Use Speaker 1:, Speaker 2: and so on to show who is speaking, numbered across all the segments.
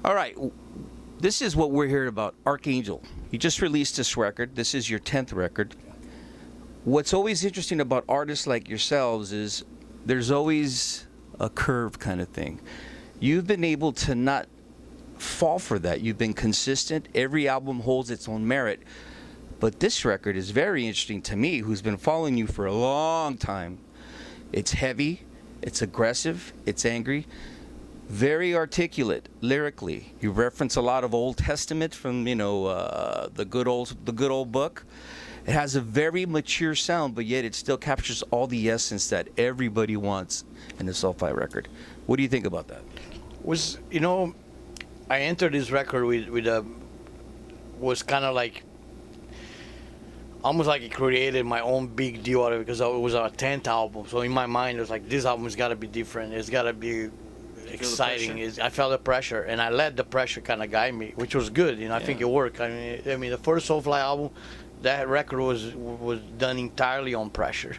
Speaker 1: All right. This is what we're hearing about. Archangel. You just released this record. This is your 10th record. What's always interesting about artists like yourselves is there's always a curve kind of thing. You've been able to not fall for that. You've been consistent. Every album holds its own merit. But this record is very interesting to me, who's been following you for a long time. It's heavy, it's aggressive, it's angry, very articulate lyrically. You reference a lot of Old Testament from, the good old book. It has a very mature sound, but yet it still captures all the essence that everybody wants in a Soulfly record. What do you think about that?
Speaker 2: I entered this record with a was kind of like almost like it created my own big deal out of it because it was our 10th album. So in my mind, it was like, this album's got to be different. It's got to be exciting. I felt the pressure, and I let the pressure kind of guide me, which was good. I think it worked. I mean, the first Soulfly album, that record was done entirely on pressure.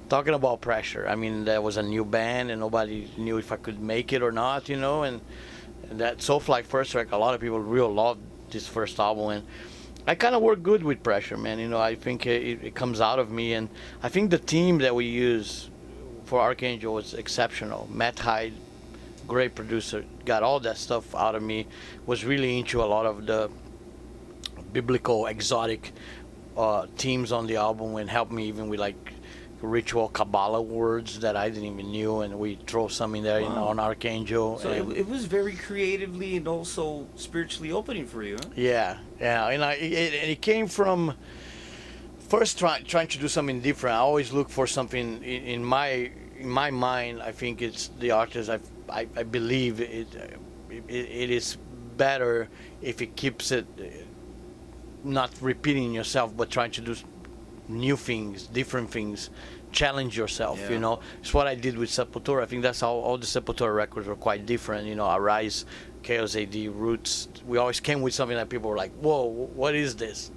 Speaker 2: Talking about pressure, I mean, there was a new band, and nobody knew if I could make it or not, and that Soulfly first record, a lot of people really loved this first album, and I kind of work good with pressure, man. I think it comes out of me, and I think the team that we use for Archangel was exceptional. Matt Hyde, great producer, got all that stuff out of me, was really into a lot of the biblical, exotic themes on the album, and helped me even with like ritual Kabbalah words that I didn't even knew, and we throw some in there on Archangel.
Speaker 1: So it was very creatively and also spiritually opening for you, huh?
Speaker 2: Yeah, and it came from first trying to do something different. I always look for something in my mind. I think it's the artist. I believe it is better if it keeps it not repeating yourself, but trying to do new things, different things, challenge yourself. It's what I did with Sepultura. I think that's how all the Sepultura records were quite different. Arise, Chaos AD, Roots. We always came with something that people were like, whoa, what is this?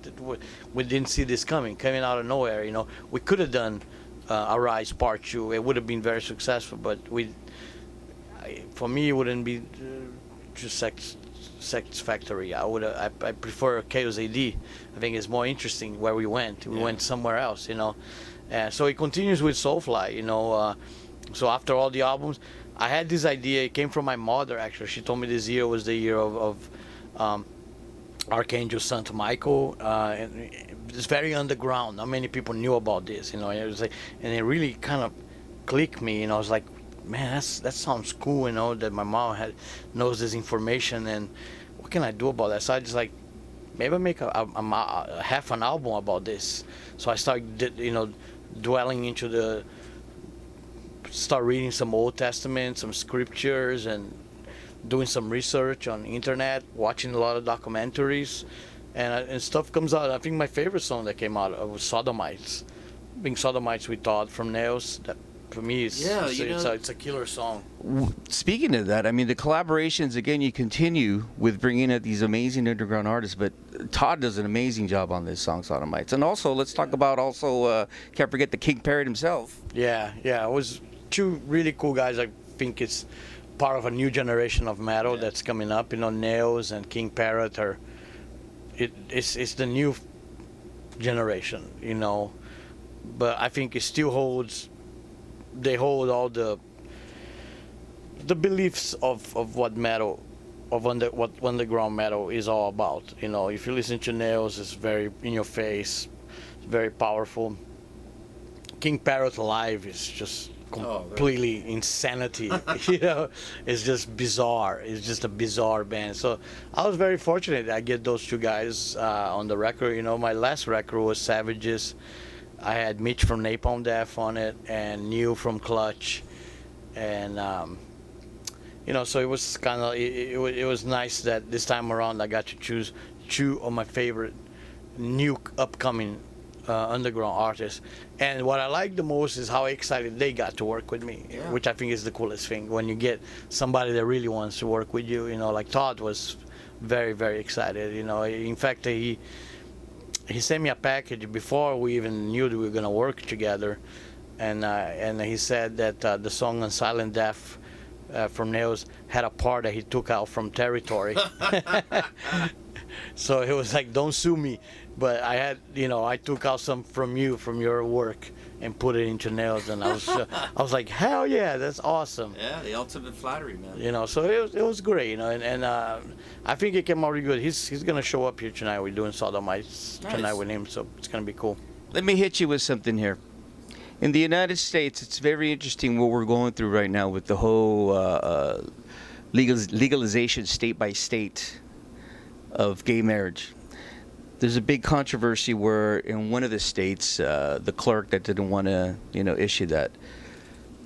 Speaker 2: We didn't see this coming out of nowhere. We could have done Arise Part 2. It would have been very successful, but for me, it wouldn't be just Sex Factory. I prefer Chaos AD. I think it's more interesting where we went. We went somewhere else, so it continues with Soulfly, so after all the albums, I had this idea. It came from my mother, actually. She told me this year was the year of Archangel St. Michael, and it's very underground. Not many people knew about this, and it was like, and it really kind of clicked me, I was like, man, that sounds cool, that my mom knows this information, and what can I do about that? So I just like, maybe I make a half an album about this. So I started, dwelling into start reading some Old Testament, some scriptures, and doing some research on the internet, watching a lot of documentaries, and stuff comes out. I think my favorite song that came out was Sodomites. Being Sodomites with Todd from Nails, that for me it's a killer song.
Speaker 1: Speaking of that, I mean, the collaborations, again, you continue with bringing in these amazing underground artists, but Todd does an amazing job on this song, Sodomites. And also, let's talk about can't forget the King Parrot himself.
Speaker 2: Yeah, it was two really cool guys. I think it's part of a new generation of metal that's coming up. Nails and King Parrot it's the new generation, but I think it still holds. They hold all the beliefs of what metal, what underground metal is all about. If you listen to Nails, it's very in your face, it's very powerful. King Parrot live is just completely insanity. It's just bizarre. It's just a bizarre band. So I was very fortunate I get those two guys on the record. My last record was Savages. I had Mitch from Napalm Death on it, and Neil from Clutch, and so it was kind of it was nice that this time around I got to choose two of my favorite new upcoming underground artists. And what I like the most is how excited they got to work with me, which I think is the coolest thing when you get somebody that really wants to work with you. Like Todd was very, very excited. In fact, he sent me a package before we even knew that we were going to work together, and he said that the song on Silent Death from Nails had a part that he took out from Territory. So it was like, don't sue me. But I had, I took out some from you, from your work, and put it into Nails, and I was like, hell yeah, that's awesome.
Speaker 1: Yeah, the ultimate flattery, man.
Speaker 2: So it was great, and I think it came out really good. He's gonna show up here tonight. We're doing Sodomites tonight with him, so it's gonna be cool.
Speaker 1: Let me hit you with something here. In the United States, it's very interesting what we're going through right now with the whole legalization state by state of gay marriage. There's a big controversy where in one of the states, the clerk that didn't want to, issue that.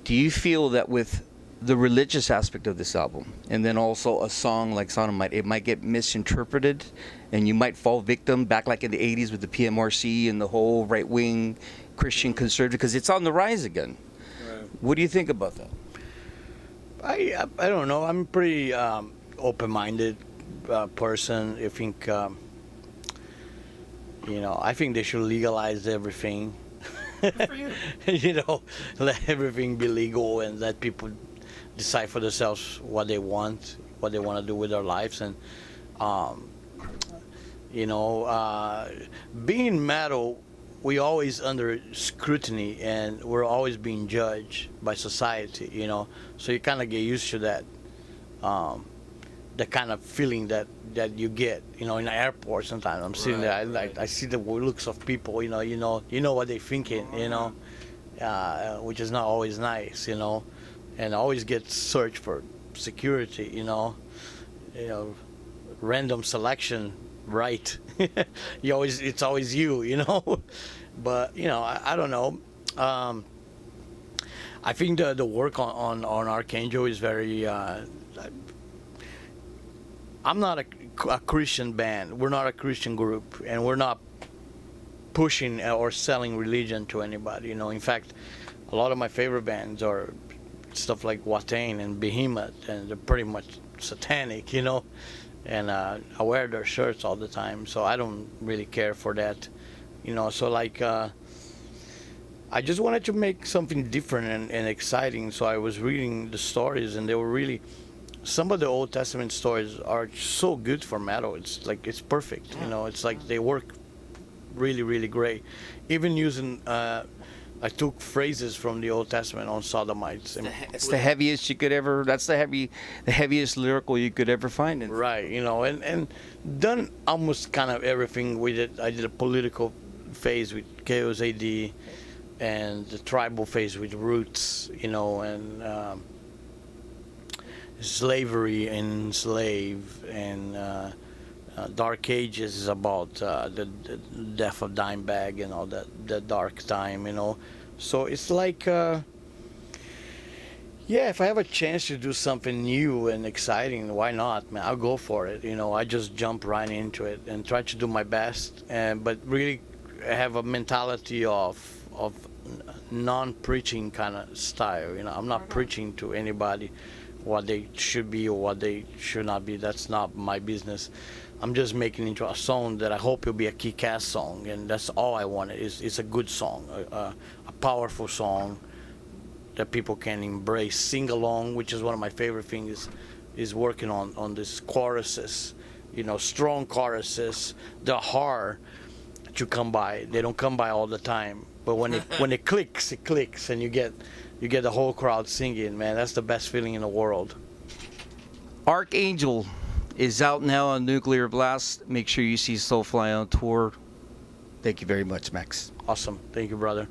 Speaker 1: Do you feel that with the religious aspect of this album, and then also a song like Sodomite, it might get misinterpreted, and you might fall victim back like in the 80s with the PMRC and the whole right-wing Christian conservative, because it's on the rise again. Right. What do you think about that?
Speaker 2: I don't know. I'm a pretty open-minded person. I think I think they should legalize everything.
Speaker 1: Good for you.
Speaker 2: Let everything be legal and let people decide for themselves what they want to do with their lives. And being metal, we always under scrutiny and we're always being judged by society. So you kind of get used to that. The kind of feeling that you get, in the airport. Sometimes I'm sitting there, I see the looks of people, you know what they're thinking, which is not always nice, and I always get searched for security, random selection, right? It's always you, but I don't know. I think the work on Archangel is very. I'm not a Christian band. We're not a Christian group, and we're not pushing or selling religion to anybody. In fact, a lot of my favorite bands are stuff like Watain and Behemoth, and they're pretty much satanic, And I wear their shirts all the time, so I don't really care for that, So like, I just wanted to make something different and exciting. So I was reading the stories, and they were really. Some of the Old Testament stories are so good for metal. It's like it's perfect, It's like they work really, really great. Even using, I took phrases from the Old Testament on Sodomites.
Speaker 1: It's the heaviest you could ever. That's the heaviest lyrical you could ever find.
Speaker 2: Right, and done almost kind of everything with it. I did a political phase with Chaos AD, and the tribal phase with Roots, and. Slavery and Slave, and Dark Ages is about the death of Dimebag and all that dark time, So it's like, if I have a chance to do something new and exciting, why not, man? I'll go for it, I just jump right into it and try to do my best, but really have a mentality of non-preaching kind of style, I'm not preaching to anybody what they should be or what they should not be. That's not my business. I'm just making it into a song that I hope will be a kick-ass song, and that's all I want. It's a good song, a powerful song that people can embrace, sing along, which is one of my favorite things, is working on these choruses, strong choruses. They're hard to come by. They don't come by all the time, but when it clicks, and you get the whole crowd singing, man. That's the best feeling in the world.
Speaker 1: Archangel is out now on Nuclear Blast. Make sure you see Soulfly on tour. Thank you very much, Max.
Speaker 2: Awesome. Thank you, brother.